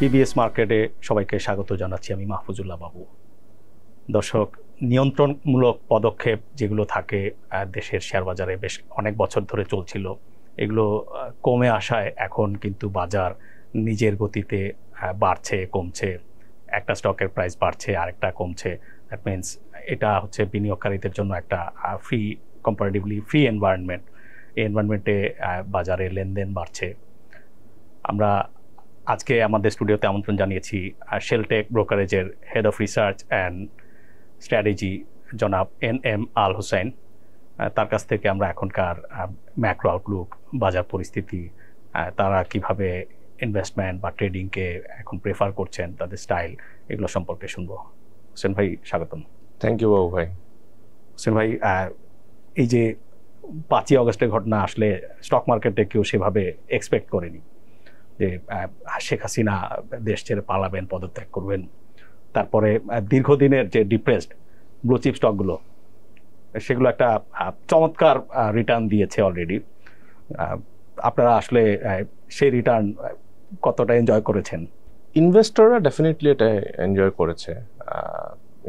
PBS মার্কেটে সবাইকে স্বাগত জানাচ্ছি। আমি মাহফুজুল্লাহ বাবু। দর্শক, নিয়ন্ত্রণমূলক পদক্ষেপ যেগুলো থাকে দেশের শেয়ার বাজারে বেশ অনেক বছর ধরে চলছিল, এগুলো কমে আসায় এখন কিন্তু বাজার নিজের গতিতে বাড়ছে কমছে। একটা স্টকের প্রাইস বাড়ছে, আরেকটা কমছে। দ্যাট মিনস এটা হচ্ছে বিনিয়োগকারীদের জন্য একটা কম্পারেটিভলি ফ্রি এনভায়রনমেন্ট। এই এনভায়রনমেন্টে বাজারে লেনদেন বাড়ছে। আমরা আজকে আমাদের স্টুডিওতে আমন্ত্রণ জানিয়েছি শেলটেক ব্রোকারেজের head of research and strategy জনাব NM আল হোসেন। তার কাছ থেকে আমরা এখনকার ম্যাক্রো আউটলুক, বাজার পরিস্থিতি, তারা কিভাবে ইনভেস্টমেন্ট বা ট্রেডিংকে এখন প্রেফার করছেন, তাদের স্টাইল, এগুলো সম্পর্কে শুনবো। হোসেন ভাই, স্বাগতম। থ্যাংক ইউ বাবু ভাই। হোসেন ভাই, এই যে 5ই অগস্টের ঘটনা আসলে স্টক মার্কেটে কেউ সেভাবে এক্সপেক্ট করেনি যে শেখ হাসিনা দেশ ছেড়ে পালাবেন, পদত্যাগ করবেন। তারপরে দীর্ঘদিনের যে ডিপ্রেসড ব্লু চিপ স্টকগুলো, সেগুলো একটা চমৎকার রিটার্ন দিয়েছে অলরেডি। আপনারা আসলে সেই রিটার্ন কতটা এনজয় করেছেন? ইনভেস্টররা ডেফিনেটলি এটা এনজয় করেছে।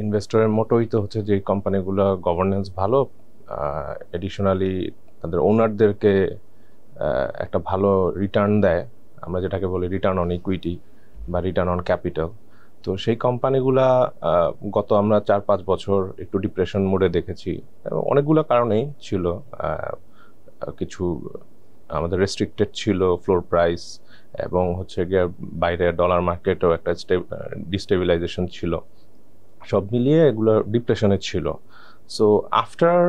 ইনভেস্টরের মোটোই তো হচ্ছে যে কোম্পানিগুলো গভর্নেন্স ভালো, এডিশনালি তাদের ওনারদেরকে একটা ভালো রিটার্ন দেয়, আমরা যেটাকে বলি রিটার্ন অন ইকুইটি বা রিটার্ন অন ক্যাপিটাল। তো সেই কোম্পানিগুলা গত আমরা 4-5 বছর একটু ডিপ্রেশন মোডে দেখেছি। অনেকগুলো কারণেই ছিল। কিছু আমাদের রেস্ট্রিক্টেড ছিল ফ্লোর প্রাইস, এবং হচ্ছে গিয়ে বাইরে ডলার মার্কেটও একটা ডিস্টেবিলাইজেশন ছিল। সব মিলিয়ে এগুলো ডিপ্রেশনে ছিল। সো আফটার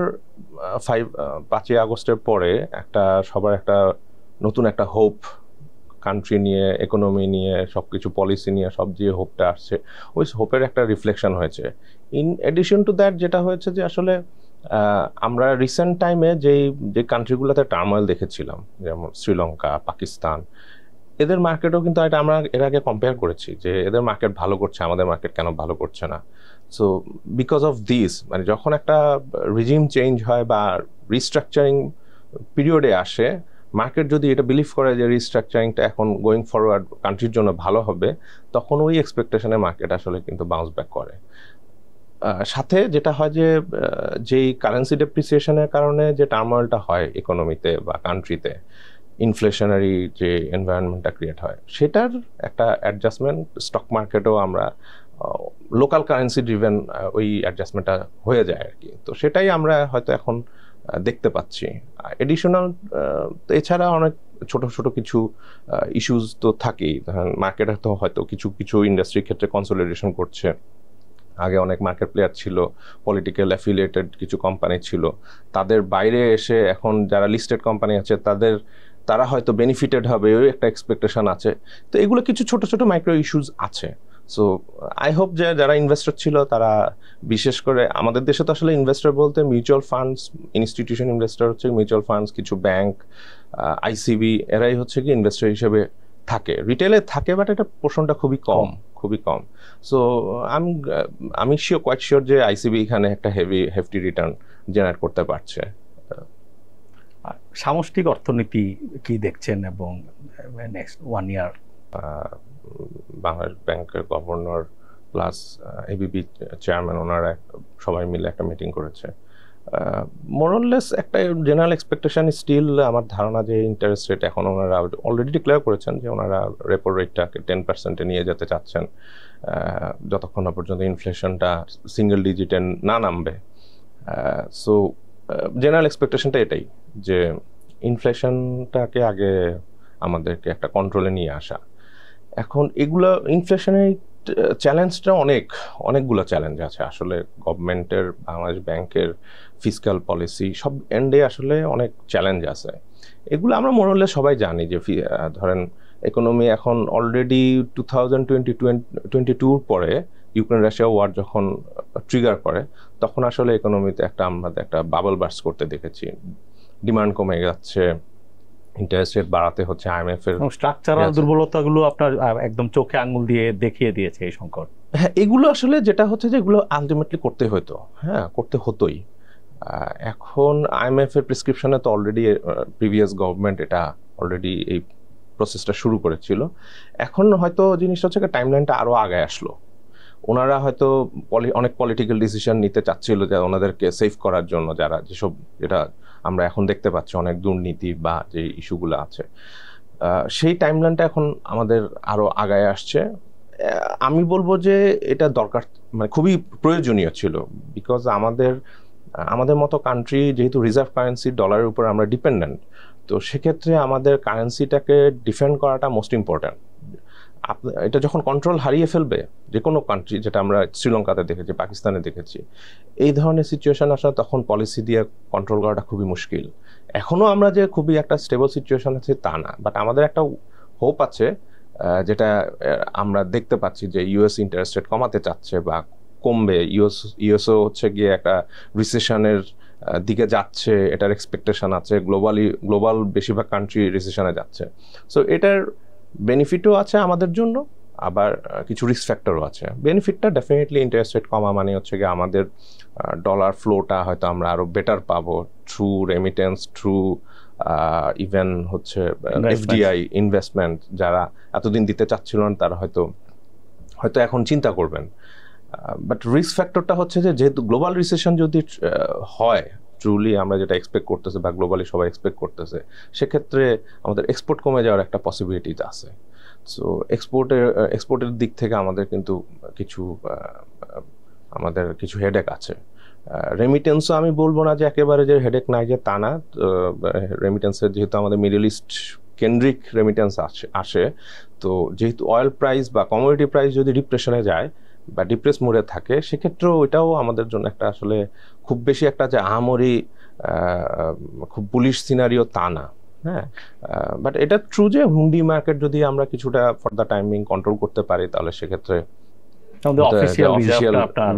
5ই আগস্টের পরে সবার একটা নতুন একটা হোপ, কান্ট্রি নিয়ে, ইকোনমি নিয়ে, সব কিছু পলিসি নিয়ে সব যে হোপটা আসছে, ওই হোপের একটা রিফ্লেকশন হয়েছে। ইন এডিশন টু দ্যাট যেটা হয়েছে যে আসলে আমরা রিসেন্ট টাইমে যে কান্ট্রিগুলোতে টার্ময়েল দেখেছিলাম, যেমন শ্রীলঙ্কা, পাকিস্তান, এদের মার্কেটও কিন্তু এটা আমরা এর আগে কম্পেয়ার করেছি যে এদের মার্কেট ভালো করছে, আমাদের মার্কেট কেন ভালো করছে না। সো বিকজ অফ দিস, মানে যখন একটা রিজিম চেঞ্জ হয় বা রিস্ট্রাকচারিং পিরিয়ডে আসে, মার্কেট যদি এটা বিলিভ করে যে রিস্ট্রাকচারিংটা এখন গোয়িং ফরওয়ার্ড কান্ট্রির জন্য ভালো হবে, তখন ওই এক্সপেকটেশনে মার্কেট আসলে কিন্তু বাউন্স ব্যাক করে। সাথে যেটা হয় যে যেই কারেন্সি ডেপ্রিসিয়েশনের কারণে যে টার্ময়েলটা হয় ইকোনমিতে বা কান্ট্রিতে, ইনফ্লেশনারি যে এনভায়রনমেন্টটা ক্রিয়েট হয়, সেটার একটা অ্যাডজাস্টমেন্ট স্টক মার্কেটেও আমরা লোকাল কারেন্সি ড্রিভেন ওই অ্যাডজাস্টমেন্টটা হয়ে যায় আর কি। তো সেটাই আমরা হয়তো এখন দেখতে পাচ্ছি। এডিশনাল এছাড়া অনেক ছোট ছোট কিছু ইস্যুস তো থাকেই। মার্কেটে তো হয়তো কিছু কিছু ইন্ডাস্ট্রির ক্ষেত্রে কনসলিডেশন করছে। আগে অনেক মার্কেট প্লেয়ার ছিল, পলিটিক্যাল অ্যাফিলিয়েটেড কিছু কোম্পানি ছিল, তাদের বাইরে এসে এখন যারা লিস্টেড কোম্পানি আছে তারা হয়তো বেনিফিটেড হবে, ওই একটা এক্সপেকটেশন আছে। তো এগুলো কিছু ছোট ছোট মাইক্রো ইস্যুস আছে। সো আই হোপ যে যারা ইনভেস্টর ছিল তারা, বিশেষ করে আমাদের দেশে তো আসলে ইনভেস্টর বলতে মিউচুয়াল ফান্ডস, ইনস্টিটিউশন ইনভেস্টর হচ্ছে মিউচুয়াল ফান্ডস, কিছু ব্যাংক, ICB, এরাই হচ্ছে কি ইনভেস্টর হিসেবে থাকে। রিটেলে থাকে, বাট এটা পোর্শনটা খুবই কম। সো আমি কোয়াইট শিওর যে ICB এখানে একটা হেভি রিটার্ন জেনারেট করতে পারছে। সামষ্টিক অর্থনীতি কি দেখছেন এবং নেক্সট 1 ইয়ার? বাংলাদেশ ব্যাংকের গভর্নর প্লাস ABB চেয়ারম্যান, ওনারা সবাই মিলে একটা মিটিং করেছে। মোরলেস একটা জেনারেল এক্সপেকটেশন স্টিল, আমার ধারণা যে ইন্টারেস্ট রেট এখন ওনারা অলরেডি ডিক্লেয়ার করেছেন যে ওনারা রেপো রেটটাকে 10%-এ নিয়ে যেতে চাচ্ছেন, যতক্ষণ না পর্যন্ত ইনফ্লেশনটা সিঙ্গেল ডিজিটে না নামবে। সো জেনারেল এক্সপেকটেশনটা এটাই যে ইনফ্লেশনটাকে আগে আমাদেরকে একটা কন্ট্রোলে নিয়ে আসা। এখন এগুলো ইনফ্লেশনের চ্যালেঞ্জটা অনেকগুলো চ্যালেঞ্জ আছে আসলে। গভর্নমেন্টের, বাংলাদেশ ব্যাংকের ফিসক্যাল পলিসি, সব এন্ডে আসলে অনেক চ্যালেঞ্জ আছে। এগুলো আমরা মোরলে সবাই জানি যে ধরেন ইকোনমি এখন অলরেডি 2022 পরে ইউক্রেন রাশিয়া ওয়ার যখন ট্রিগার করে, তখন আসলে ইকোনমিতে আমাদের একটা বাবল বার্স্ট করতে দেখেছি। ডিমান্ড কমে যাচ্ছে, ইন্টারেস্ট রেট বাড়াতে হচ্ছে, IMF এর স্ট্রাকচারাল দুর্বলতাগুলো আপনার একদম চোখে আঙুল দিয়ে দেখিয়ে দিয়েছে এই সংকট। হ্যাঁ, এগুলো আসলে যেটা হচ্ছে যে এগুলো আলটিমেটলি করতে হতোই। এখন IMF এর প্রেসক্রিপশনে তো অলরেডি প্রিভিয়াস গভর্নমেন্ট এটা অলরেডি এই প্রসেসটা শুরু করেছিল। এখন হয়তো জিনিসটা হচ্ছে টাইমলাইনটা আরও আগে আসলো। ওনারা হয়তো অনেক পলিটিক্যাল ডিসিশন নিতে চাচ্ছিল যে ওনাদেরকে সেভ করার জন্য, যারা যেটা আমরা এখন দেখতে পাচ্ছি অনেক দুর্নীতি বা যে ইস্যুগুলো আছে, সেই টাইমলাইনটা এখন আমাদের আরও আগায় আসছে। আমি বলবো যে এটা দরকার, মানে খুবই প্রয়োজনীয় ছিল, বিকজ আমাদের মতো কান্ট্রি যেহেতু রিজার্ভ কারেন্সি ডলারের উপর আমরা ডিপেন্ডেন্ট, তো সেক্ষেত্রে আমাদের কারেন্সিটাকে ডিফেন্ড করাটা মোস্ট ইম্পর্ট্যান্ট। এটা যখন কন্ট্রোল হারিয়ে ফেলবে যে কোনো কান্ট্রি, যেটা আমরা শ্রীলঙ্কাতে দেখেছি, পাকিস্তানে দেখেছি, এই ধরনের সিচুয়েশন আসলে তখন পলিসি দিয়ে কন্ট্রোল করাটা খুবই মুশকিল। এখনও আমরা যে খুবই একটা স্টেবল সিচুয়েশন আছে তা না, বাট আমাদের একটা হোপ আছে, যেটা আমরা দেখতে পাচ্ছি যে ইউএস ইন্টারেস্ট রেট কমাতে চাচ্ছে বা কমবে। ইউএসও হচ্ছে গিয়ে একটা রিসেশনের দিকে যাচ্ছে, এটার এক্সপেকটেশন আছে। গ্লোবাল বেশিরভাগ কান্ট্রি রিসেশনে যাচ্ছে। সো এটার বেনিফিটও আছে আমাদের জন্য, আবার কিছু রিস্ক ফ্যাক্টরও আছে। বেনিফিটটা ডেফিনেটলি ইন্টারেস্ট রেট কমা মানে হচ্ছে গিয়ে আমাদের ডলার ফ্লোটা হয়তো আমরা আরও বেটার পাবো থ্রু রেমিটেন্স, থ্রু ইভেন হচ্ছে এফডিআই ইনভেস্টমেন্ট, যারা এতদিন দিতে চাচ্ছিল না তারা হয়তো এখন চিন্তা করবেন। বাট রিস্ক ফ্যাক্টরটা হচ্ছে যে যেহেতু গ্লোবাল রিসেশন যদি হয় ট্রুলি, আমরা যেটা এক্সপেক্ট করতেছে বা গ্লোবালি সবাই এক্সপেক্ট করতেছে, সেক্ষেত্রে আমাদের এক্সপোর্ট কমে যাওয়ার একটা পসিবিলিটিস আছে। সো এক্সপোর্টের দিক থেকে আমাদের কিন্তু কিছু হেডেক আছে। রেমিটেন্সও আমি বলবো না যে একেবারে যে হেডেক নাই, যে তা না। রেমিটেন্সের যেহেতু আমাদের মিডল ইস্ট কেন্দ্রিক রেমিটেন্স আসে, তো যেহেতু অয়েল প্রাইস বা কমোডিটি প্রাইস যদি ডিপ্রেশনে যায় বা ডিপ্রেস মোডে থাকে, সেক্ষেত্রেও ওইটাও আমাদের জন্য একটা আসলে খুব বেশি একটা যে আহামরি খুব বুলিশ সিনারিও তা না। হ্যাঁ, বাট এটা ট্রু যে হুন্ডি মার্কেট যদি আমরা কিছুটা ফর দ্য টাইমিং কন্ট্রোল করতে পারি, তাহলে সেক্ষেত্রে অফিসিয়াল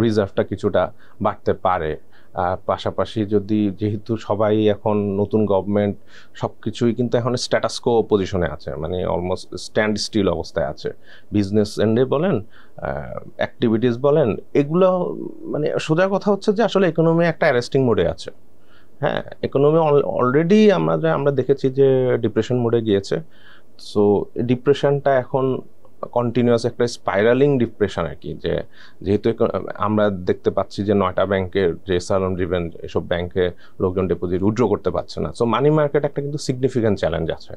রিজার্ভটা কিছুটা বাড়তে পারে। পাশাপাশি যেহেতু সবাই এখন নতুন গভর্নমেন্ট, সবকিছুই কিন্তু এখন স্ট্যাটাসকো পজিশনে আছে, মানে অলমোস্ট স্ট্যান্ড স্টিল অবস্থায় আছে। বিজনেস এন্ডে বলেন, অ্যাক্টিভিটিস বলেন, এগুলো মানে সোজা কথা হচ্ছে যে আসলে ইকোনমি একটা অ্যারেস্টিং মোডে আছে। হ্যাঁ, ইকোনমি অলরেডি আমরা দেখেছি যে ডিপ্রেশন মোডে গিয়েছে। সো ডিপ্রেশনটা এখন কন্টিনিউয়াস একটা স্পাইরালিং ডিপ্রেশন আর কি, যেহেতু আমরা দেখতে পাচ্ছি যে 9টা ব্যাংকের যে সালাম ড্রিভেন এসব ব্যাংকে লোকজন ডিপোজিট উইথড্র করতে পারছে না। সো মানি মার্কেট একটা কিন্তু সিগনিফিক্যান্ট চ্যালেঞ্জ আছে।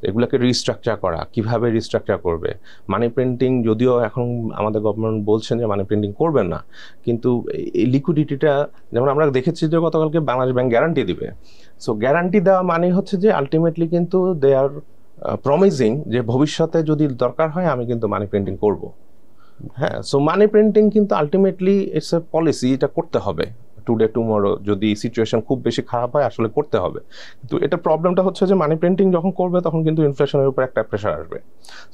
এগুলোকে রিস্ট্রাকচার করা, কিভাবে রিস্ট্রাকচার করবে। মানি প্রিন্টিং যদিও এখন আমাদের গভর্নমেন্ট বলছেন যে মানি প্রিন্টিং করবেন না, কিন্তু এই লিকুইডিটিটা যেমন আমরা দেখেছি যে গতকালকে বাংলাদেশ ব্যাংক গ্যারান্টি দিবে। সো গ্যারান্টি দেওয়া মানে হচ্ছে যে আলটিমেটলি কিন্তু দে আর প্রমিজিং যে ভবিষ্যতে যদি দরকার হয় আমি কিন্তু মানি প্রিন্টিং করব। হ্যাঁ, সো মানি প্রিন্টিং কিন্তু আলটিমেটলি ইটস এ পলিসি, এটা করতে হবে টুডে টুমরো। যদি সিচুয়েশন খুব বেশি খারাপ হয় আসলে করতে হবে, কিন্তু এটা প্রবলেমটা হচ্ছে যে মানি প্রিন্টিং যখন করবে তখন কিন্তু ইনফ্লেশনের উপর একটা প্রেশার আসবে।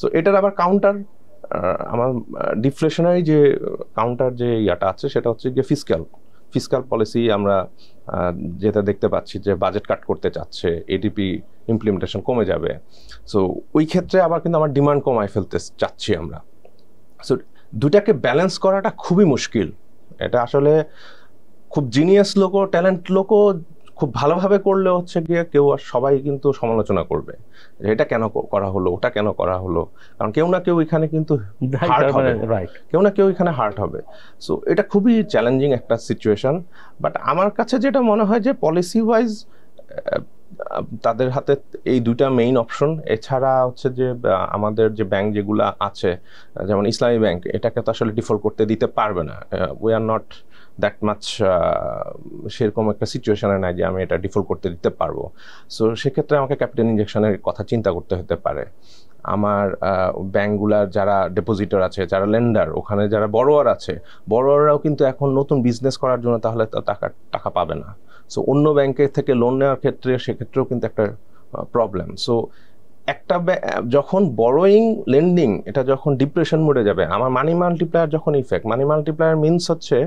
সো এটার আবার কাউন্টার, আমার ডিফ্লেশনারি যে কাউন্টার যে ইয়াটা আছে সেটা হচ্ছে যে ফিসক্যাল পলিসি। আমরা যেটা দেখতে পাচ্ছি যে বাজেট কাট করতে চাচ্ছে, এডিপি ইমপ্লিমেন্টেশন কমে যাবে। সো ওই ক্ষেত্রে আবার কিন্তু আমার ডিমান্ড কমায় ফেলতে চাচ্ছি আমরা। সো দুটাকে ব্যালেন্স করাটা খুবই মুশকিল। এটা আসলে খুব জিনিয়াস লোকও, ট্যালেন্ট লোকও খুব ভালোভাবে করলে হচ্ছে গিয়ে সবাই কিন্তু সমালোচনা করবে যে এটা কেন করা হলো, ওটা কেন করা হলো, কারণ কেউ না কেউ এখানে কিন্তু কেউ না কেউ এখানে হার্ট হবে। সো এটা খুবই চ্যালেঞ্জিং একটা সিচুয়েশন। বাট আমার কাছে যেটা মনে হয় যে পলিসি ওয়াইজ তাদের হাতে এই দুইটা মেইন অপশন। এছাড়া হচ্ছে যে আমাদের যে ব্যাংক যেগুলো আছে, যেমন ইসলামী ব্যাংক, এটাকে তো আসলে ডিফল্ট করতে দিতে পারবে না। We are not that much সেরকম একটা সিচুয়েশনে নাই যে আমি এটা ডিফল্ট করতে দিতে পারবো। সো সেক্ষেত্রে আমাকে ক্যাপিটাল ইনজেকশনের কথা চিন্তা করতে হতে পারে। আমার ব্যাংকগুলার যারা ডিপোজিটর আছে, যারা লেন্ডার, ওখানে যারা বড়োয়ার আছে, বড়োয়াররাও কিন্তু এখন নতুন বিজনেস করার জন্য তাহলে টাকা পাবে না। সো অন্য ব্যাংকের থেকে লোন নেওয়ার ক্ষেত্রে সেক্ষেত্রেও কিন্তু একটা প্রবলেম। সো একটা যখন বড়োয়িং লেন্ডিং এটা যখন ডিপ্রেশন মোডে যাবে, আমার মানি মাল্টিপ্লায়ার যখন ইফেক্ট, মানি মাল্টিপ্লায়ার মিনস হচ্ছে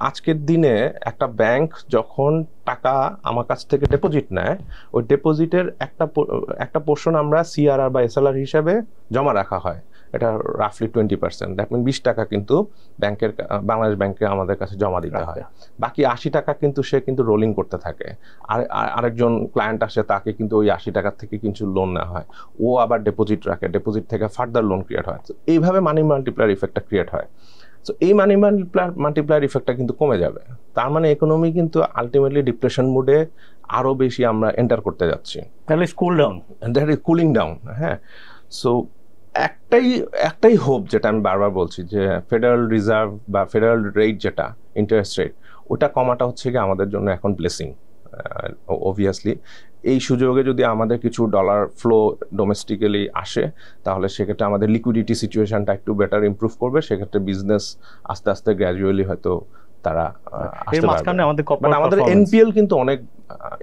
আজকের দিনে একটা ব্যাংক যখন টাকা আমার কাছ থেকে ডিপোজিট নেয়, ওই ডিপোজিটের একটা পোর্শন আমরা সিআরআর বা এসএলআর হিসাবে জমা রাখা হয়। এটা রাফলি 20%, দ্যাট মিন 20 টাকা কিন্তু ব্যাংকের বাংলাদেশ ব্যাংকে আমাদের কাছে জমা দিতে হয়, বাকি 80 টাকা কিন্তু সে কিন্তু রোলিং করতে থাকে। আরেকজন ক্লায়েন্ট আসে, তাকে কিন্তু ওই 80 টাকার থেকে কিছু লোন নেওয়া হয়, ও আবার ডিপোজিট রাখে, ডিপোজিট থেকে ফার্দার লোন ক্রিয়েট হয়। তো এইভাবে মানি মাল্টিপ্লায়ার ইফেক্টটা ক্রিয়েট হয়। সো এই মানি মাল্টিপ্লায়ার ইফেক্টটা কিন্তু কমে যাবে, তার মানে ইকোনমি কিন্তু আলটিমেটলি ডিপ্রেশন মুডে আরো বেশি আমরা এন্টার করতে যাচ্ছি, তাহলে cool down, that is cooling down. হ্যাঁ, সো একটাই হোপ, যেটা আমি বারবার বলছি, যে ফেডারেল রিজার্ভ বা ফেডারেল রেট যেটা ইন্টারেস্ট রেট, ওটা কমাটা হচ্ছে কি আমাদের জন্য এখন ব্লেসিং। অবভিয়াসলি এই সুযোগে যদি আমাদের কিছু ডলার ফ্লো ডোমেস্টিক্যালি আসে, তাহলে সেক্ষেত্রে আমাদের লিকুইডিটি সিচুয়েশনটা একটু বেটার ইমপ্রুভ করবে, সেক্ষেত্রে বিজনেস আস্তে আস্তে গ্র্যাজুয়ালি হয়তো তারা আসতে পারবে। আমাদের এনপিএল কিন্তু অনেক,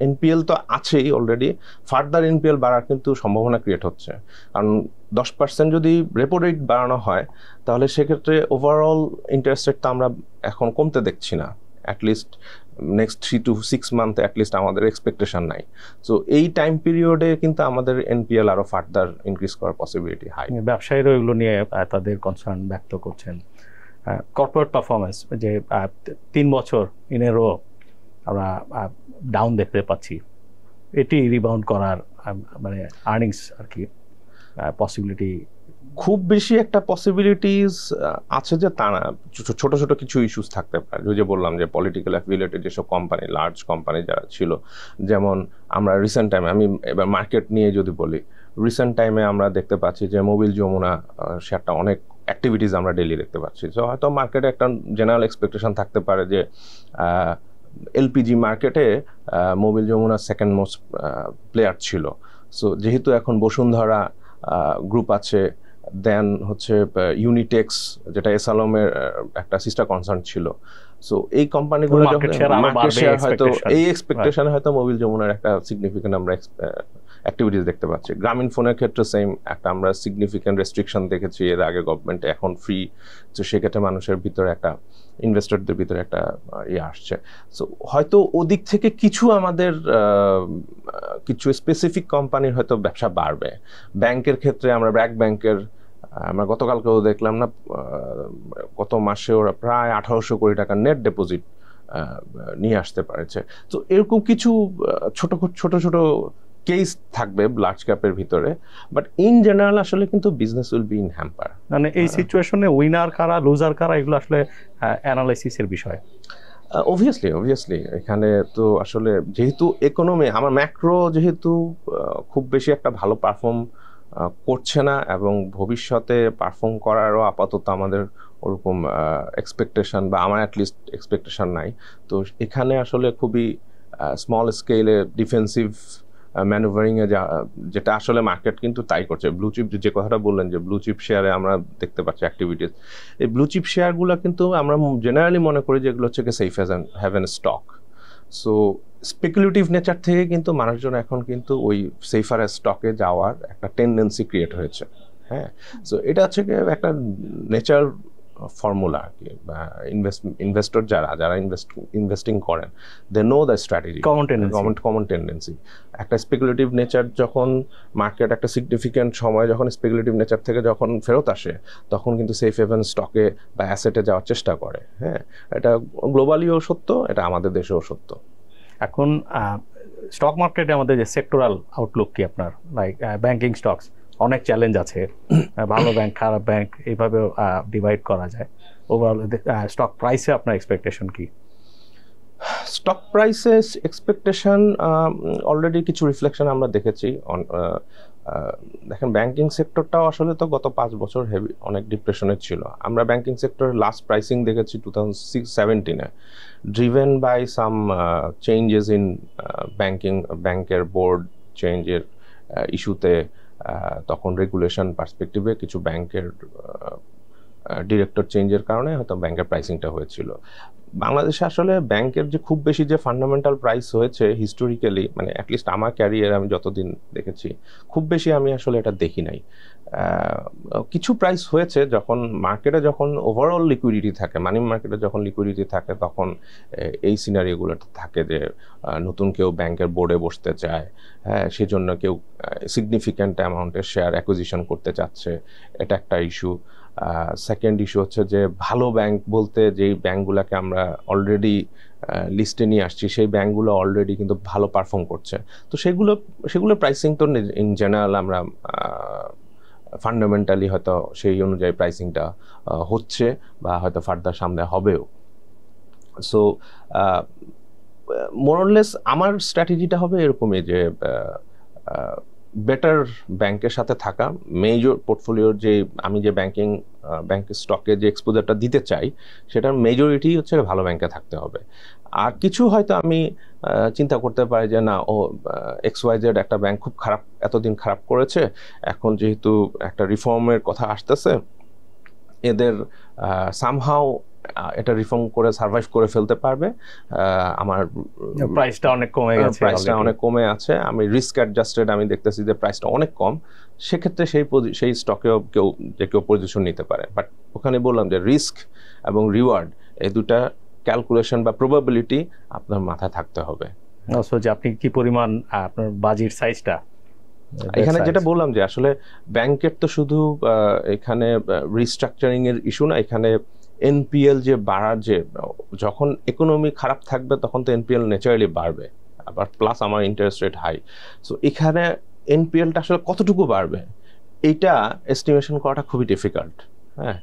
এনপিএল তো আছেই অলরেডি, ফার্দার এনপিএল বাড়ার কিন্তু সম্ভাবনা ক্রিয়েট হচ্ছে, কারণ 10% যদি রেপো রেট বাড়ানো হয়, তাহলে সেক্ষেত্রে ওভারঅল ইন্টারেস্ট রেট তো আমরা এখন কমতে দেখছি না, at least next 3 to 6 month at least আমাদের এক্সপেকটেশন নাই। সো এই টাইম পিরিয়ডে কিন্তু আমাদের এনপিএল আরো ফার্দার ইনক্রিজ করার পসিবিলিটি হাই। ব্যবসায়ীরা এগুলো নিয়ে তাদের কনসার্ন ব্যক্ত করছেন। কর্পোরেট পারফরমেন্স, যে 3 বছর ইন এ রো আমরা ডাউন দেখতে পাচ্ছি, এটি রিবাউন্ড করার মানে আর্নিংস আর কি পসিবিলিটি খুব বেশি একটা পসিবিলিটিস আছে যে তা না, ছোট ছোট কিছু ইস্যুস থাকতে পারে। ওই যে বললাম যে পলিটিক্যাল অ্যাফিলিয়েটেড যেসব কোম্পানি, লার্জ কোম্পানি যারা ছিল, যেমন আমরা রিসেন্ট টাইমে, আমি এবার মার্কেট নিয়ে যদি বলি, রিসেন্ট টাইমে আমরা দেখতে পাচ্ছি যে মোবিল যমুনা শেয়ারটা অনেক অ্যাক্টিভিটিস আমরা ডেইলি দেখতে পাচ্ছি। সো হয়তো মার্কেটে একটা জেনারেল এক্সপেকটেশন থাকতে পারে যে এলপিজি মার্কেটে Mobil Jamuna second most player ছিল। সো যেহেতু এখন বসুন্ধরা গ্রুপ আছে, দেন হচ্ছে ইউনিটেক্স যেটা এসালমের একটা সিস্টার কনসার্ন ছিল, সো এই কোম্পানিগুলো মার্কেট শেয়ার হয়তো এই এক্সপেকটেশনে হয়তো মোবিল যমুনার একটা সিগনিফিকেন্ট আমরা অ্যাক্টিভিটিস দেখতে পাচ্ছি। গ্রামীণ ফোনের ক্ষেত্রে সেম একটা আমরা সিগনিফিকেন্ট রেস্ট্রিকশন দেখেছি এর আগে গভর্নমেন্টে, এখন ফ্রি। তো সেক্ষেত্রে মানুষের ভিতরে একটা, ইনভেস্টরদের ভিতরে একটা ইয়ে আসছে। সো হয়তো ওদিক থেকে কিছু আমাদের কিছু স্পেসিফিক কোম্পানির হয়তো ব্যবসা বাড়বে। ব্যাংকের ক্ষেত্রে আমরা ব্র্যাক ব্যাংকের, আমরা গতকালকেও দেখলাম না, গত মাসে ওরা প্রায় 1800 কোটি টাকা নেট ডিপোজিট নিয়ে আসতে পারেছে। তো এরকম কিছু ছোট ছোট কেস থাকবে লার্জ ক্যাপের ভিতরে, বাট ইন জেনারেল আসলে কিন্তু business will be in hamper. মানে এই সিচুয়েশনে উইনার কারা, লুজার কারা, এগুলো আসলে অ্যানালাইসিসের বিষয়। অবভিয়াসলি এখানে তো আসলে যেহেতু ইকোনমি, আমার ম্যাক্রো যেহেতু খুব বেশি একটা ভালো পারফর্ম করছে না, এবং ভবিষ্যতে পারফর্ম করারও আপাতত আমাদের ওরকম এক্সপেকটেশন, বা আমার অ্যাটলিস্ট এক্সপেকটেশন নাই। তো এখানে আসলে খুবই স্মল স্কেলে ডিফেন্সিভ ম্যানুভারিংয়ে যেটা আসলে মার্কেট কিন্তু তাই করছে। ব্লু চিপ যে কথাটা বললেন, যে ব্লু চিপ শেয়ারে আমরা দেখতে পাচ্ছি অ্যাক্টিভিটিস, এই ব্লু চিপ শেয়ারগুলো কিন্তু আমরা জেনারেলি মনে করি যে এগুলো হচ্ছে safe haven stock. So speculative nature থেকে কিন্তু মানুষজন এখন কিন্তু ওই সেফার স্টকে যাওয়ার একটা টেন্ডেন্সি ক্রিয়েট হয়েছে। হ্যাঁ, সো এটা হচ্ছে একটা নেচার ফর্মুলা আর কি। ইনভেস্টর যারা ইনভেস্টিং করেন, they know the strategy, common tendency. একটা স্পেকুলেটিভ নেচার যখন মার্কেট একটা সিগনিফিক্যান্ট সময় যখন স্পেকুলেটিভ নেচার থেকে যখন ফেরত আসে, তখন কিন্তু সেফ হেভেন স্টকে বা অ্যাসেটে যাওয়ার চেষ্টা করে। হ্যাঁ, এটা গ্লোবালিও সত্য, এটা আমাদের দেশেও সত্য। এখন স্টক মার্কেটে আমাদের যে সেক্টরাল আউটলুক কি আপনার, লাইক ব্যাংকিং স্টকস অনেক চ্যালেঞ্জ আছে, ভালো ব্যাংক খারাপ ব্যাংক এইভাবে ডিভাইড করা যায়। ওভারঅল স্টক প্রাইসে আপনার এক্সপেকটেশন কি? স্টক প্রাইসেস এক্সপেকটেশন অলরেডি কিছু রিফ্লেকশন আমরা দেখেছি। দেখেন, ব্যাংকিং সেক্টরটাও আসলে তো গত 5 বছর হেভি অনেক ডিপ্রেশনের ছিল। আমরা ব্যাংকিং সেক্টরের লাস্ট প্রাইসিং দেখেছি 2017-এ, driven by some changes in ব্যাংকের বোর্ড চেঞ্জের ইস্যুতে। তখন রেগুলেশন পার্সপেক্টিভে কিছু ব্যাংকের ডিরেক্টর চেঞ্জের কারণে হয়তো ব্যাংকের প্রাইসিংটা হয়েছিল। বাংলাদেশে আসলে ব্যাংকের যে খুব বেশি যে ফান্ডামেন্টাল প্রাইস হয়েছে হিস্টোরিক্যালি, মানে অ্যাটলিস্ট আমার ক্যারিয়ার আমি যতদিন দেখেছি, খুব বেশি আমি আসলে এটা দেখি নাই। কিছু প্রাইস হয়েছে যখন মার্কেটে, যখন ওভারঅল লিকুইডিটি থাকে, মানি মার্কেটে যখন লিকুইডিটি থাকে, তখন এই সিনারিওগুলো থাকে যে নতুন কেউ ব্যাংকের বোর্ডে বসতে চায়, হ্যাঁ, সেজন্য কেউ সিগনিফিক্যান্ট অ্যামাউন্টের শেয়ার অ্যাকুইজিশন করতে চাচ্ছে, এটা একটা ইস্যু। সেকেন্ড ইস্যু হচ্ছে যে ভালো ব্যাংক বলতে যেই ব্যাংকগুলোকে আমরা অলরেডি লিস্টে নিয়ে আসছি, সেই ব্যাংকগুলো অলরেডি কিন্তু ভালো পারফর্ম করছে, তো সেগুলো প্রাইসিং তো ইন জেনারেল আমরা ফান্ডামেন্টালি হয়তো সেই অনুযায়ী প্রাইসিংটা হচ্ছে বা হয়তো ফার্দার সামনে হবেও। সো মোরলেস আমার স্ট্র্যাটেজিটা হবে এরকমই যে বেটার ব্যাংকের সাথে থাকা, মেজর পোর্টফোলিওর যে আমি যে ব্যাংক স্টকে যে এক্সপোজারটা দিতে চাই, সেটার মেজরিটি হচ্ছে ভালো ব্যাংকে থাকতে হবে। আর কিছু হয়তো আমি চিন্তা করতে পারি যে না, XYZ একটা ব্যাংক খুব খারাপ, এতদিন খারাপ করেছে, এখন যেহেতু একটা রিফর্মের কথা আসতেছে, এদের সামহাও এটা রিফর্ম করে সার্ভাইভ করে ফেলতে পারবে, আমার প্রাইসটা অনেক কমে গেছে, প্রাইসটা অনেক কমে আছে, আমি রিস্ক অ্যাডজাস্টেড আমি দেখতেছি যে প্রাইসটা অনেক কম, সেক্ষেত্রে সেই স্টকেও কেউ পজিশন নিতে পারে। বাট ওখানে বললাম যে রিস্ক এবং রিওয়ার্ড, এই দুটা ক্যালকুলেশন বা প্রবাবিলিটি আপনার মাথায় থাকতে হবে। যে আপনি কি পরিমাণ আপনার বাজেট সাইজটা, এখানে যেটা বললাম যে আসলে ব্যাংকের তো শুধু এখানে রিস্ট্রাকচারিং এর ইস্যু না, এখানে এনপিএল যে বাড়ার, যে যখন ইকোনমি খারাপ থাকবে তখন তো এনপিএল ন্যাচারালি বাড়বে, আবার প্লাস আমার ইন্টারেস্ট রেট হাই, সো এখানে এনপিএলটা আসলে কতটুকু বাড়বে এইটা এস্টিমেশন করাটা খুবই ডিফিকাল্ট। হ্যাঁ,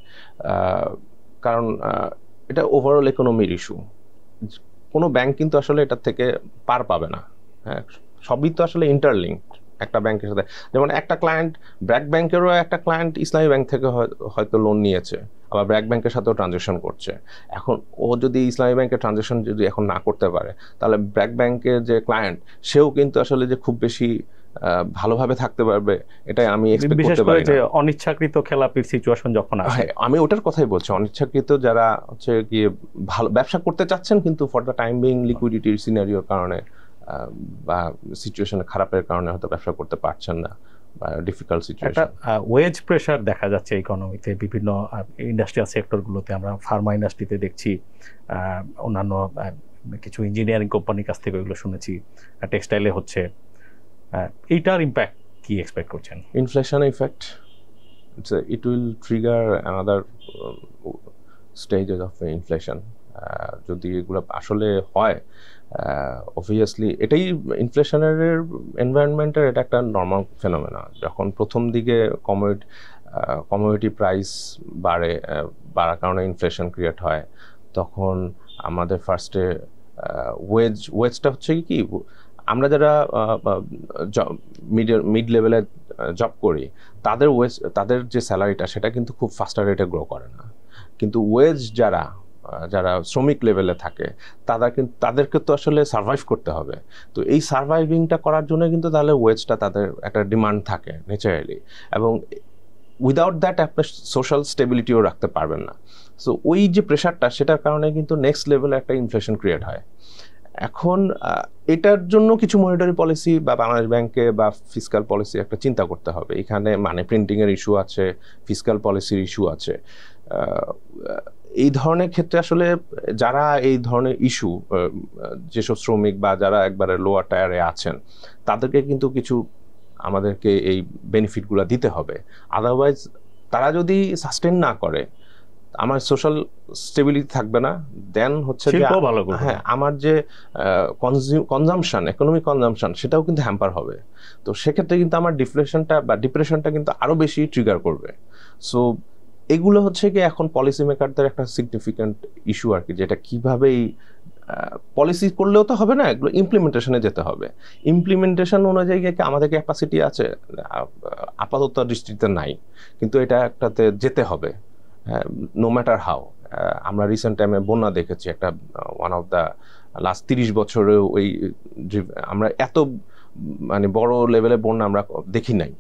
কারণ এটা ওভারঅল ইকোনমির ইস্যু, কোনো ব্যাংক কিন্তু আসলে এটার থেকে পার পাবে না। হ্যাঁ, সবই তো আসলে ইন্টারলিঙ্কড একটা ব্যাংকের সাথে। যেমন একটা ক্লায়েন্ট, ব্র্যাক ব্যাংকেরও একটা ক্লায়েন্ট ইসলামী ব্যাংক থেকে হয়তো লোন নিয়েছে, আবার ব্র্যাক ব্যাংকের সাথেও ট্রানজ্যাকশন করছে। এখন ও যদি ইসলামী ব্যাংকের ট্রানজ্যাকশন যদি এখন না করতে পারে, তাহলে ব্র্যাক ব্যাংকের যে ক্লায়েন্ট, সেও কিন্তু আসলে যে খুব বেশি ভালোভাবে থাকতে পারবে এটাই আমি এক্সপেক্ট করতে পারি না। অনিচ্ছাকৃত খেলাপির সিচুয়েশন যখন আসে, আমি ওটার কথাই বলছি, অনিচ্ছাকৃত যারা হচ্ছে গিয়ে ভালো ব্যবসা করতে চাচ্ছেন, কিন্তু ফর দ্য টাইম বিং লিকুইডিটির সিনারিওর কারণে বা সিচুয়েশন খারাপের কারণে হয়তো ব্যবসা করতে পারছেন না, বা ডিফিকাল্ট সিচুয়েশন। ওয়েজ প্রেশার দেখা যাচ্ছে ইকোনমিতে, বিভিন্ন ইন্ডাস্ট্রিয়াল সেক্টরগুলোতে, আমরা ফার্মা ইন্ডাস্ট্রিতে দেখছি, অন্যান্য কিছু ইঞ্জিনিয়ারিং কোম্পানির কাছ থেকে এগুলো শুনেছি, টেক্সটাইলে হচ্ছে। এইটার ইম্প্যাক্ট কি এক্সপেক্ট করছেন? Inflation effect, it will trigger another stages of inflation. যদি এগুলো আসলে হয়, অবভিয়াসলি এটাই ইনফ্লেশনের এনভায়রনমেন্টের এটা একটা নর্মাল ফেনোমেনা। যখন প্রথম দিকে কমোডিটি প্রাইস বাড়ার কারণে ইনফ্লেশন ক্রিয়েট হয়, তখন আমাদের ফার্স্টে ওয়েজটা হচ্ছে কি, আমরা যারা মিড লেভেলে জব করি, তাদের যে স্যালারিটা, সেটা কিন্তু খুব ফাস্টার রেটে গ্রো করে না। কিন্তু ওয়েজ যারা শ্রমিক লেভেলে থাকে, তাদেরকে তো আসলে সার্ভাইভ করতে হবে। তো এই সার্ভাইভিংটা করার জন্য কিন্তু তাহলে ওয়েজটা, তাদের একটা ডিমান্ড থাকে ন্যাচারালি, এবং উইদাউট দ্যাট আপনার সোশ্যাল স্টেবিলিটিও রাখতে পারবেন না। সো ওই যে প্রেশারটা, সেটার কারণে কিন্তু নেক্সট লেভেলে একটা ইনফ্লেশন ক্রিয়েট হয়। এখন এটার জন্য কিছু মনিটারি পলিসি বা বাংলাদেশ ব্যাংকে বা ফিসকাল পলিসি একটা চিন্তা করতে হবে। এখানে মানি প্রিন্টিংয়ের ইস্যু আছে, ফিসকাল পলিসির ইস্যু আছে। এই ধরনের ক্ষেত্রে আসলে যারা এই ধরনের ইস্যু, যেসব শ্রমিক বা যারা একবারে লোয়ার টায়ারে আছেন, তাদেরকে কিন্তু কিছু আমাদেরকে এই বেনিফিটগুলো দিতে হবে। আদারওয়াইজ তারা যদি সাস্টেন না করে, আমার সোশ্যাল স্টেবিলিটি থাকবে না, দেন হচ্ছে যে হ্যাঁ, আমার যে কনজামশন, ইকোনমিক কনজামশন, সেটাও কিন্তু হ্যাম্পার হবে। তো সেক্ষেত্রে কিন্তু আমার ডিপ্রেশনটা কিন্তু আরো বেশি ট্রিগার করবে। সো এগুলো হচ্ছে কি এখন পলিসি মেকারদের একটা সিগনিফিক্যান্ট ইস্যু আর কি, যেটা কিভাবেই পলিসি করলেও তো হবে না, এগুলো ইমপ্লিমেন্টেশনে যেতে হবে। ইমপ্লিমেন্টেশন অনুযায়ী আমাদের ক্যাপাসিটি আছে, আপাতত দৃষ্টিতে নাই, কিন্তু এটা একটাতে যেতে হবে নো ম্যাটার হাউ। আমরা রিসেন্ট টাইমে বন্যা দেখেছি, একটা ওয়ান অফ দ্য লাস্ট 30 বছরেও আমরা এত মানে বড় লেভেলে বন্যা আমরা দেখি নাই।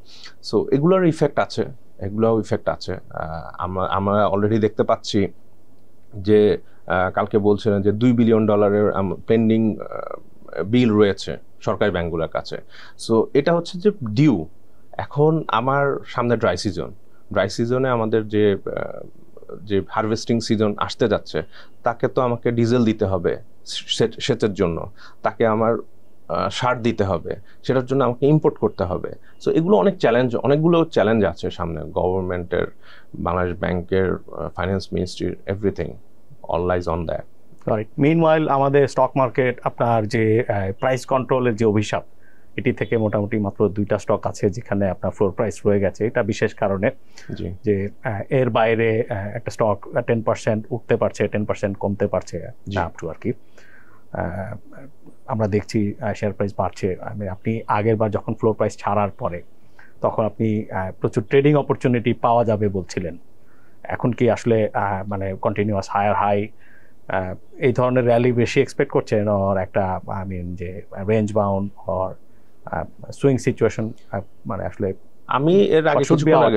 সো এগুলোর ইফেক্ট আছে, এগুলোও ইফেক্ট আছে। আমরা অলরেডি দেখতে পাচ্ছি যে কালকে বলছিলেন যে $2 বিলিয়ন পেন্ডিং বিল রয়েছে সরকারি ব্যাংকগুলোর কাছে। সো এটা হচ্ছে যে ডিউ। এখন আমার সামনে ড্রাই সিজনে আমাদের যে হারভেস্টিং সিজন আসতে যাচ্ছে, তাকে তো আমাকে ডিজেল দিতে হবে সেচের জন্য, তাকে আমার সার দিতে হবে, সেটার জন্য আমাকে ইম্পোর্ট করতে হবে। সো এগুলো অনেকগুলো চ্যালেঞ্জ আছে সামনে গভর্নমেন্টের, বাংলাদেশ ব্যাংকের, ফাইন্যান্স মিনিস্ট্রির, everything all lies on that. Right. Meanwhile আমাদের স্টক মার্কেট আপনার যে প্রাইস কন্ট্রোলের যে অভিশাপ, এটি থেকে মোটামুটি মাত্র 2টা স্টক আছে যেখানে আপনার ফ্লোর প্রাইস রয়ে গেছে। এটা বিশেষ কারণে যে এর বাইরে একটা স্টক 10% উঠতে পারছে, 10% কমতে পারছে আপ টু আর কি। আমরা দেখছি শেয়ার প্রাইস বাড়ছে। আপনি আগের বার যখন ফ্লোর প্রাইস ছাড়ার পরে তখন আপনি প্রচুর ট্রেডিং অপরচুনিটি পাওয়া যাবে বলছিলেন। এখন কি আসলে মানে কন্টিনিউয়াস হায়ার হাই এই ধরনের র্যালি বেশি এক্সপেক্ট করছেন, আর একটা যে range bound or swing situation, মানে আসলে আমি এর আগে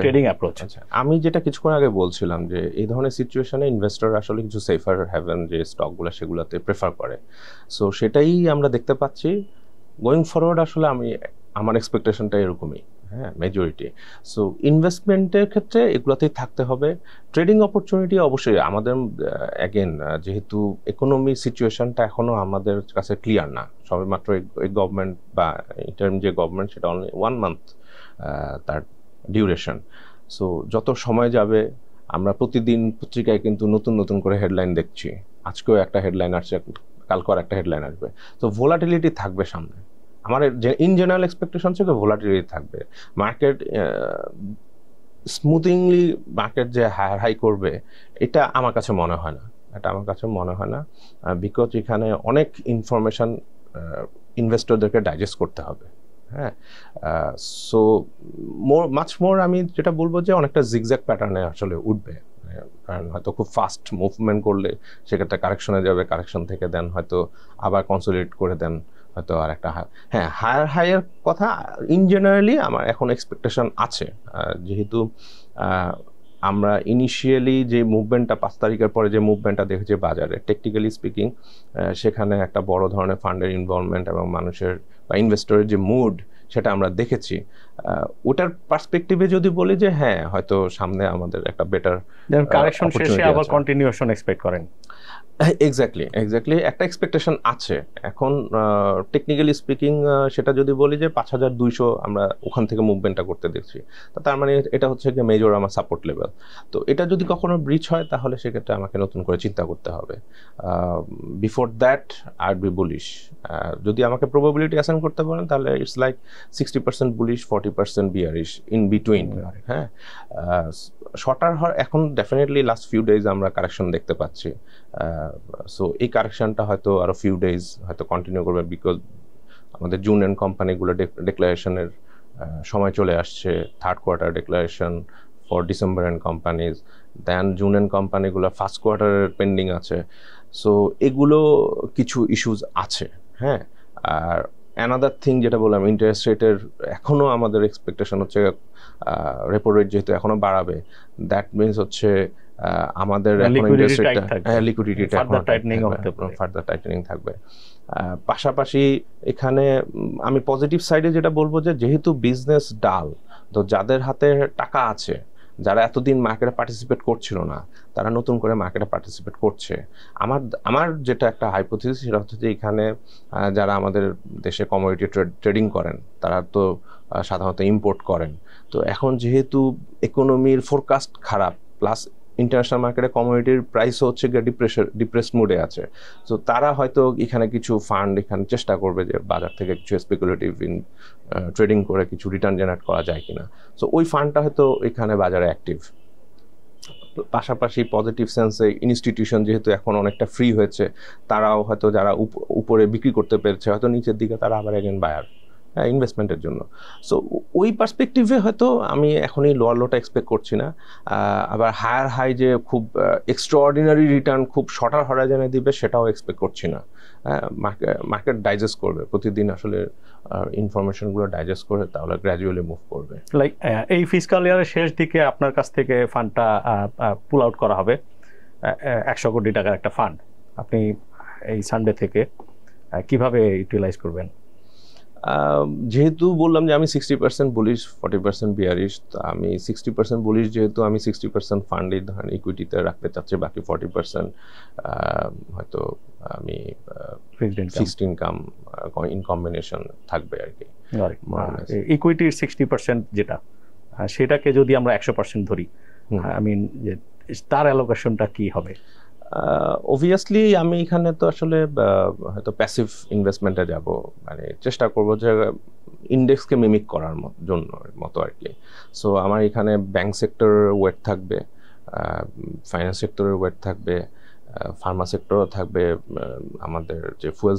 ট্রেডিং অ্যাপ্রোচ? আমি যেটা কিছুক্ষণ আগে বলছিলাম যে এই ধরনের সিচুয়েশনে ইনভেস্টর আসলে কিছু সেফার হ্যাভেন যে স্টকগুলো সেগুলোতে প্রেফার করে। সো সেটাই আমরা দেখতে পাচ্ছি গোয়িং ফরওয়ার্ড। আসলে আমার এক্সপেকটেশনটা এরকমই, হ্যাঁ, মেজরিটি। সো ইনভেস্টমেন্টের ক্ষেত্রে এগুলোতেই থাকতে হবে। ট্রেডিং অপরচুনিটি অবশ্যই আমাদের, অ্যাগেন যেহেতু ইকোনমি সিচুয়েশনটা এখনও আমাদের কাছে ক্লিয়ার না, সবেমাত্র এই গভর্নমেন্ট বা ইন্টারিম যে গভর্নমেন্ট সেটা অনলি 1 মান্থ তার ডিউরেশন। সো যত সময় যাবে আমরা প্রতিদিন পত্রিকায় কিন্তু নতুন নতুন করে হেডলাইন দেখছি। আজকেও একটা হেডলাইন আসছে, কালকেও একটা হেডলাইন আসবে। তো ভোলাটিলিটি থাকবে সামনে। আমার ইন জেনারেল এক্সপেকটেশন হচ্ছে ভোলাটিলিটি থাকবে। মার্কেট স্মুথিংলি মার্কেট যে হাই করবে এটা আমার কাছে মনে হয় না, বিকজ এখানে অনেক ইনফরমেশন ইনভেস্টরদেরকে ডাইজেস্ট করতে হবে। হ্যাঁ, সো মাচ মোর আমি যেটা বলবো যে অনেকটা জিগজ্যাগ প্যাটার্নে আসলে উঠবে। কারণ হয়তো খুব ফাস্ট মুভমেন্ট করলে সেক্ষেত্রে কারেকশনে যাবে, কারেকশন থেকে দেন হয়তো আবার কনসোলিডেট করে দেন হয়তো আর একটা হায়ার হাইয়ের কথা ইন জেনারেলি আমার এখন এক্সপেকটেশন আছে। যেহেতু আমরা ইনিশিয়ালি যে মুভমেন্টটা 5 তারিখের পরে যে মুভমেন্টটা দেখেছি বাজারে, টেকনিক্যালি স্পিকিং সেখানে একটা বড় ধরনের ফান্ডের ইনভলভমেন্ট এবং মানুষের বা ইনভেস্টরের যে মুড সেটা আমরা দেখেছি। ওটার পার্সপেক্টিভে যদি বলি যে হ্যাঁ, হয়তো সামনে আমাদের একটা বেটার কারেকশন শেষে আবার কন্টিনিউশন এক্সপেক্ট করেন। এক্স্যাক্টলি একটা এক্সপেকটেশন আছে। এখন টেকনিক্যালি স্পিকিং সেটা যদি বলি যে 5200 আমরা ওখান থেকে মুভমেন্টটা করতে দেখছি, তার মানে এটা হচ্ছে যে মেজর আমার সাপোর্ট লেভেল। তো এটা যদি কখনো ব্রিচ হয় তাহলে সেক্ষেত্রে আমাকে নতুন করে চিন্তা করতে হবে। Before that are be bullish. যদি আমাকে প্রবাবিলিটি অ্যাসাইন করতে পারেন তাহলে it's like 60% bullish, 40% bearish, in between. হ্যাঁ, শর্টার এখন ডেফিনেটলি লাস্ট ফিউ ডেজ আমরা কারেকশন দেখতে পাচ্ছি। সো এই কারেকশনটা হয়তো আরো ফিউ ডেজ হয়তো কন্টিনিউ করবে, বিকজ আমাদের জুন এন্ড কোম্পানিগুলো ডিক্লারেশনের সময় চলে আসছে। Third quarter declaration for December end companies, then June end কোম্পানিগুলো ফার্স্ট কোয়ার্টারের পেন্ডিং আছে। সো এগুলো কিছু ইস্যুস আছে। হ্যাঁ, আর অ্যানাদার থিং যেটা বললাম, ইন্টারেস্ট রেটের এখনও আমাদের এক্সপেকটেশন হচ্ছে রেপো রেট যেহেতু এখনো বাড়াবে, দ্যাট মিনস হচ্ছে আমাদের লিকুইডিটি ফার্দার টাইটেনিং থাকবে। পাশাপাশি এখানে আমি পজিটিভ সাইডে যেটা বলবো যে যেহেতু বিজনেস ডাল, তো যাদের হাতে টাকা আছে, যারা এতদিন মার্কেটে পার্টিসিপেট করছিল না, তারা নতুন করে মার্কেটে পার্টিসিপেট করছে। আমার যেটা একটা হাইপোথিসিস সেটা হচ্ছে যে এখানে যারা আমাদের দেশে কমোডিটি ট্রেডিং করেন তারা তো সাধারণত ইম্পোর্ট করেন। তো এখন যেহেতু ইকোনমির ফোরকাস্ট খারাপ, প্লাস ইন্টারন্যাশনাল মার্কেটে কমোডিটির প্রাইসও হচ্ছে ডিপ্রেসড মুডে আছে, তো তারা হয়তো এখানে কিছু ফান্ড এখানে চেষ্টা করবে যে বাজার থেকে কিছু স্পেকুলেটিভ ট্রেডিং করে কিছু রিটার্ন জেনারেট করা যায় কিনা। সো ওই ফান্ডটা হয়তো এখানে বাজারে অ্যাক্টিভ। পাশাপাশি পজিটিভ সেন্সে ইনস্টিটিউশন যেহেতু এখন অনেকটা ফ্রি হয়েছে, তারাও হয়তো যারা উপরে বিক্রি করতে পেরেছে হয়তো নিচের দিকে তারা আবার এগেন বায়ার। ইনভেস্টমেন্টের জন্য। সো ওই পার্সপেক্টিভে হয়তো আমি এখনই লোয়ার লোটা এক্সপেক্ট করছি না। আবার হায়ার হাই যে খুব এক্সট্রাঅর্ডিনারি রিটার্ন খুব শর্টার হরাইজনে দিবে সেটাও এক্সপেক্ট করছি না। মার্কেট ডাইজেস্ট করবে প্রতিদিন, আসলে ইনফরমেশনগুলো ডাইজেস্ট করে তাহলে গ্র্যাজুয়ালি মুভ করবে। লাইক এই ফিসকাল ইয়ারের শেষ দিকে আপনার কাছ থেকে ফান্ডটা পুল আউট করা হবে, 100 কোটি টাকার একটা ফান্ড। আপনি এই সানডে থেকে কিভাবে ইউটিলাইজ করবেন? যেহেতু বললাম যে আমি 60% বুলিশ 40% বিয়ারিশ, তো আমি 60% বুলিশ যেহেতু আমি 60% ফান্ডই ধরেন ইকুইটিতে রাখতে চাচ্ছি, বাকি 40% হয়তো আমি ফিক্সড ইনকাম ইন কম্বিনেশন থাকবে আর কি। ইকুইটির 60% যেটা, সেটাকে যদি আমরা 100% ধরি, আই মিন তার অ্যালোকেশনটা কি হবে? অবভিয়াসলি আমি এখানে তো আসলে হয়তো প্যাসিভ ইনভেস্টমেন্টে যাব, মানে চেষ্টা করব যে ইন্ডেক্সকে মিমিক করার জন্য মতো আর কি। সো আমার এখানে ব্যাংক সেক্টরের ওয়েট থাকবে, ফাইন্যান্স সেক্টরের ওয়েট থাকবে, ফার্মা সেক্টরও থাকবে, আমাদের যে ফুয়েল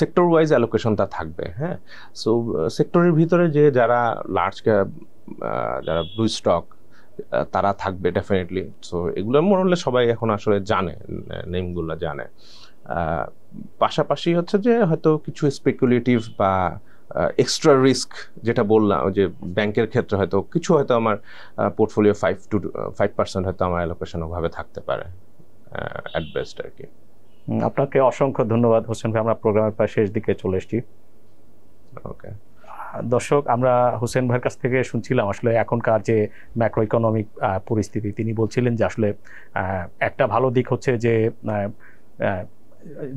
সেক্টর ওয়াইজ অ্যালোকেশনটা থাকবে। হ্যাঁ, সো সেক্টরের ভিতরে যে যারা লার্জ ক্যাপ, যারা ব্লু স্টক, তারা থাকবে ডেফিনেটলি। সো এগুলো মোরলে সবাই এখন আসলে জানে, নেমগুলো জানে। পাশাপাশি হচ্ছে যে হয়তো কিছু স্পেকুলেটিভ বা এক্সট্রা রিস্ক যেটা বললাম, যে ব্যাংকের ক্ষেত্রে হয়তো কিছু হয়তো আমার পোর্টফোলিও 5% হয়তো আমার অ্যালোকেশন ওভাবে থাকতে পারে অ্যাট বেস্ট আর কি। আপনাকে অসংখ্য ধন্যবাদ হোসেন ভাই, আমরা প্রোগ্রামের প্রায় শেষ দিকে চলে এসেছি। ওকে দর্শক, আমরা হোসেন ভাইয়ের কাছ থেকে শুনছিলাম আসলে এখনকার যে ম্যাক্রো ইকোনমিক পরিস্থিতি। তিনি বলছিলেন যে আসলে একটা ভালো দিক হচ্ছে যে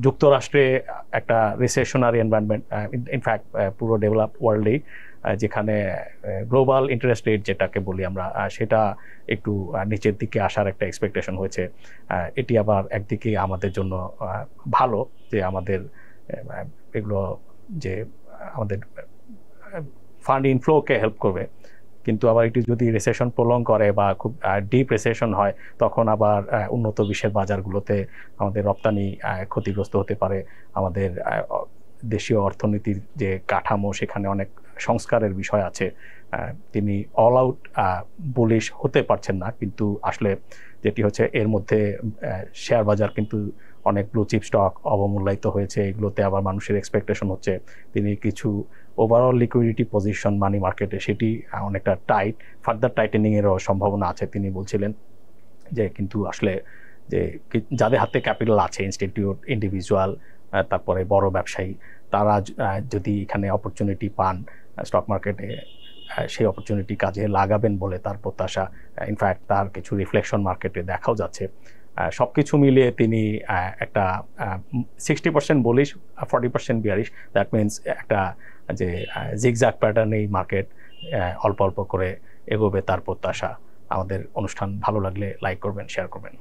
যুক্তরাষ্ট্রে একটা রিসেশনারি এনভায়রনমেন্ট, ইনফ্যাক্ট পুরো ডেভেলপ ওয়ার্ল্ডেই, যেখানে গ্লোবাল ইন্টারেস্ট রেট যেটাকে বলি আমরা, সেটা একটু নিচের দিকে আসার একটা এক্সপেকটেশন হয়েছে। এটি আবার একদিকে আমাদের জন্য ভালো, যে আমাদের এগুলো যে আমাদের ফান্ড ইনফ্লোকে হেল্প করবে। কিন্তু আবার এটি যদি রিসেশন প্রলং করে বা খুব ডিপ রিসেশন হয়, তখন আবার উন্নত বিশ্বের বাজারগুলোতে আমাদের রপ্তানি ক্ষতিগ্রস্ত হতে পারে। আমাদের দেশীয় অর্থনীতির যে কাঠামো, সেখানে অনেক সংস্কারের বিষয় আছে। তিনি অল আউট বুলিশ হতে পারছেন না, কিন্তু আসলে যেটি হচ্ছে এর মধ্যে শেয়ার বাজার কিন্তু অনেক ব্লু চিপ স্টক অবমূল্যায়িত হয়েছে। এগুলোতে আবার মানুষের এক্সপেকটেশন হচ্ছে তিনি কিছু ওভারঅল লিকুইডিটি পজিশন মানি মার্কেটে সেটি অনেকটা টাইট, ফার্দার টাইটেনিংয়েরও সম্ভাবনা আছে তিনি বলছিলেন। যে কিন্তু আসলে যে যাদের হাতে ক্যাপিটাল আছে, ইনস্টিটিউট, ইন্ডিভিজুয়াল, তারপরে বড় ব্যবসায়ী, তারা যদি এখানে অপরচুনিটি পান স্টক মার্কেটে, সেই অপরচুনিটি কাজে লাগাবেন বলে তার প্রত্যাশা। ইনফ্যাক্ট তার কিছু রিফ্লেকশন মার্কেটে দেখাও যাচ্ছে। সব কিছু মিলিয়ে তিনি একটা 60% বলিশ, 40% বিয়ারিশ। দ্যাট মিনস একটা যে জিগজ্যাগ প্যাটার্নেই মার্কেট অল্প অল্প করে এগোবে তার প্রত্যাশা। আমাদের অনুষ্ঠান ভালো লাগলে লাইক করবেন, শেয়ার করবেন।